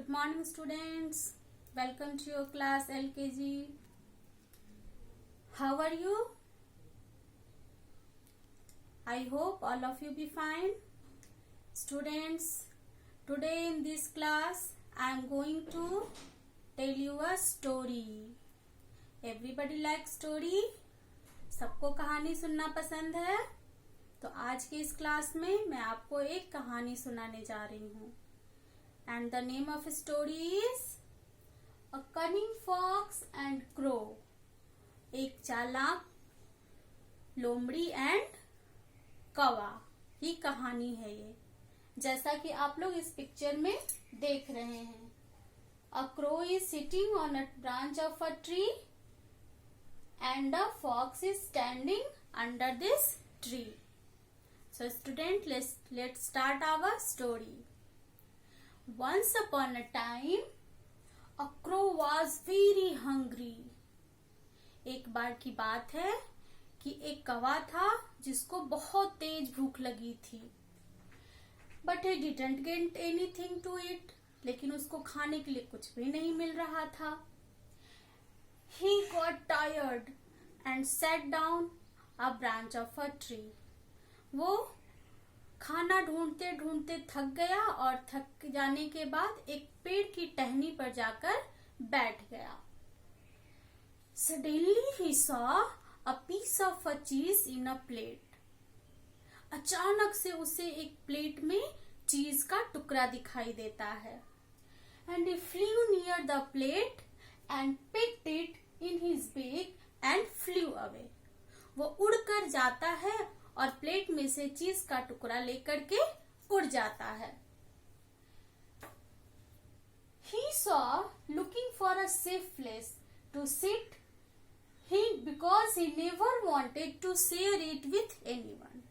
Good morning, students. Welcome to your class LKG. How are you? I hope all of you be fine. Students, today in this class I am going to tell you a story. Everybody like story? सबको कहानी सुनना पसंद है? तो आज के इस class में मैं आपको एक कहानी सुनाने जा रही हूँ. And the name of story is A Cunning Fox and Crow. एक चालाक लोमड़ी एंड कौवा की कहानी है ये. जैसा कि आप लोग इस पिक्चर में देख रहे हैं. A crow is sitting on a branch of a tree and a fox is standing under this tree. So student, let's start our story. Once upon a time, a crow was very hungry. एक बार की बात है कि एक कौवा था जिसको बहुत तेज भूख लगी थी. But he didn't get anything to eat. लेकिन उसको खाने के लिए कुछ भी नहीं मिल रहा था. He got tired and sat down a branch of a tree. वो खाना ढूंढते ढूंढते थक गया और थक जाने के बाद एक पेड़ की टहनी पर जाकर बैठ गया. Suddenly he saw a piece of a cheese in a plate. अचानक से उसे एक प्लेट में चीज का टुकड़ा दिखाई देता है. And he flew near the plate and picked it in his beak and flew away. वो उड़कर जाता है और प्लेट में से चीज का टुकड़ा लेकर के उड़ जाता है. He saw looking for a safe place to sit because he never wanted to share it with anyone.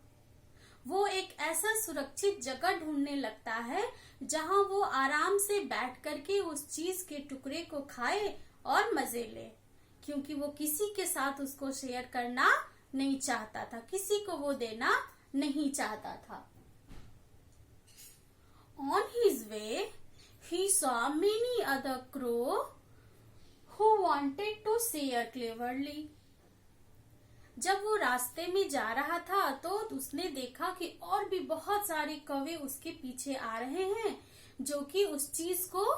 वो एक ऐसा सुरक्षित जगह ढूंढने लगता है जहां वो आराम से बैठ करके उस चीज के टुकड़े को खाए और मजे ले, क्योंकि वो किसी के साथ उसको शेयर करना नहीं चाहता था, किसी को वो देना नहीं चाहता था. On his way, he saw many other crows who wanted to share cleverly. जब वो रास्ते में जा रहा था तो उसने देखा कि और भी बहुत सारे कौवे उसके पीछे आ रहे हैं जो कि उस चीज को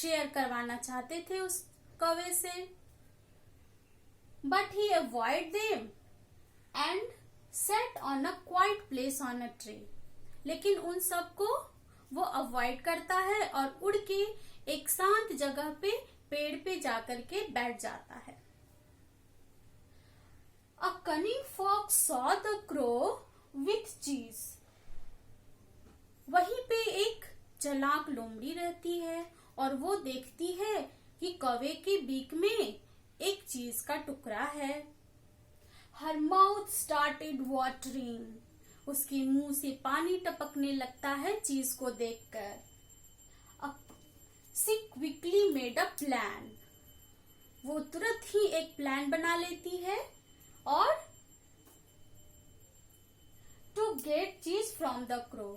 शेयर करवाना चाहते थे उस कौवे से. But he avoided them and sat on a quiet place on a tree. लेकिन उन सबको वो अवॉइड करता है और उड़ के एक शांत जगह पे पेड़ पे जाकर के बैठ जाता है. A cunning fox saw the crow with cheese. वहीं पे एक चालाक लोमड़ी रहती है और वो देखती है कि कौवे के बीक में एक चीज का टुकड़ा है. Her mouth started watering. उसके मुंह से पानी टपकने लगता है चीज को देखकर. She quickly made a plan. वो तुरंत ही एक प्लान बना लेती है और to get cheese from the crow,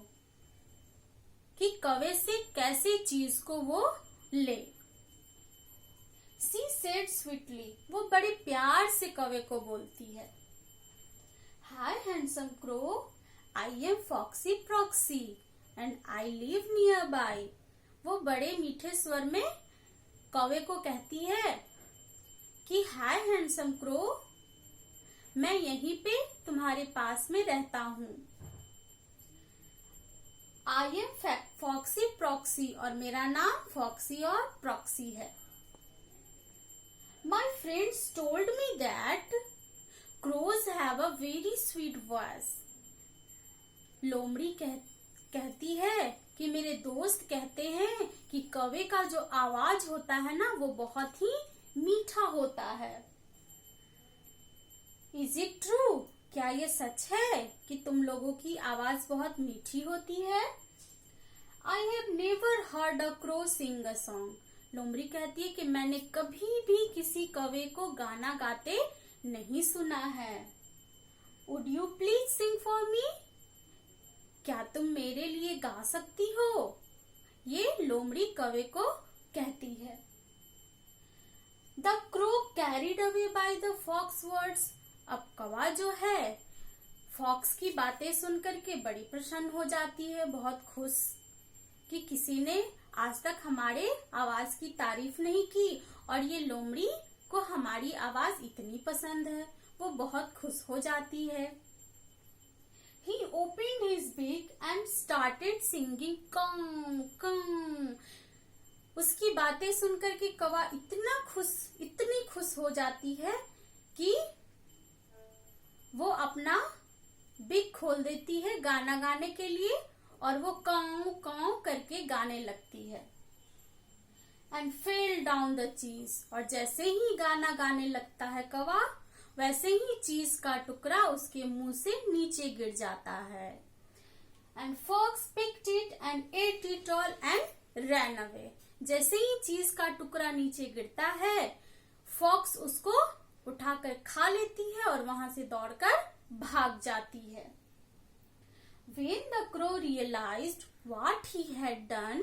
कि कौवे से कैसे चीज को वो ले. She said sweetly. वो बड़े प्यार से कौवे को बोलती है. Hi handsome crow, I am Foxy Proxy and I live nearby. वो बड़े मीठे स्वर में कौवे को कहती है कि हाय हैंडसम क्रो, मैं यहीं पे तुम्हारे पास में रहता हूँ. आई एम फॉक्सी प्रॉक्सी और मेरा नाम फॉक्सी और प्रॉक्सी है. My friends told me that crows have a very sweet voice. लोमड़ी कहती है कि मेरे दोस्त कहते हैं कि कौवे का जो आवाज होता है ना वो बहुत ही मीठा होता है. Is it true? क्या ये सच है कि तुम लोगों की आवाज बहुत मीठी होती है? I have never heard a crow sing a song. लोमड़ी कहती है कि मैंने कभी भी किसी कौवे को गाना गाते नहीं सुना है. Would you please sing for me? क्या तुम मेरे लिए गा सकती हो? ये लोमड़ी कौवे को कहती है। The crow carried away by the fox words. अब कौवा जो है फॉक्स की बातें सुनकर के बड़ी प्रसन्न हो जाती है, बहुत खुश कि किसी ने आज तक हमारे आवाज की तारीफ नहीं की और ये लोमड़ी को हमारी आवाज इतनी पसंद है। वो बहुत खुश हो जाती है। He opened his beak and started singing कं कं। उसकी बातें सुनकर के कौवा इतनी खुश हो जाती है कि वो अपना बिक खोल देती है गाना गाने के लिए और वो काऊ काऊ करके गाने लगती है। एंड फेल डाउन द चीज। और जैसे ही गाना गाने लगता है कौवा, वैसे ही चीज का टुकड़ा उसके मुंह से नीचे गिर जाता है। And fox picked it and ate it all and ran away. जैसे ही चीज का टुकड़ा नीचे गिरता है, फॉक्स उसको उठाकर खा लेती है और वहां से दौड़कर भाग जाती है। When the crow realized what he had done,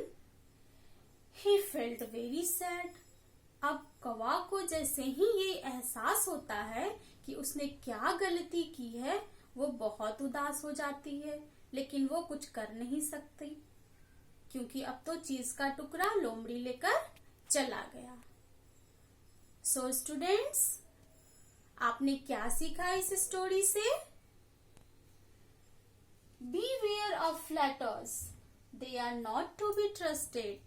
he felt very sad. अब कौवा को जैसे ही ये एहसास होता है कि उसने क्या गलती की है, वो बहुत उदास हो जाती है, लेकिन वो कुछ कर नहीं सकती क्योंकि अब तो चीज का टुकड़ा लोमड़ी लेकर चला गया। सो स्टूडेंट्स, आपने क्या सीखा इस स्टोरी से? Beware of flatters. They are not to be trusted.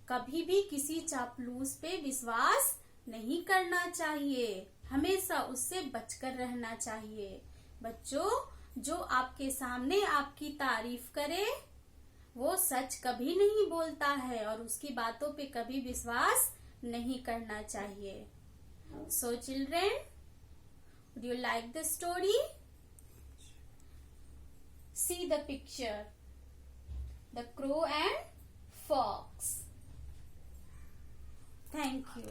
कभी भी किसी चापलूस पे विश्वास नहीं करना चाहिए, हमेशा उससे बचकर रहना चाहिए। बच्चों, जो आपके सामने आपकी तारीफ करे वो सच कभी नहीं बोलता है और उसकी बातों पे कभी विश्वास नहीं करना चाहिए। So children, would you like the story? See the picture. The crow and fox. Thank you.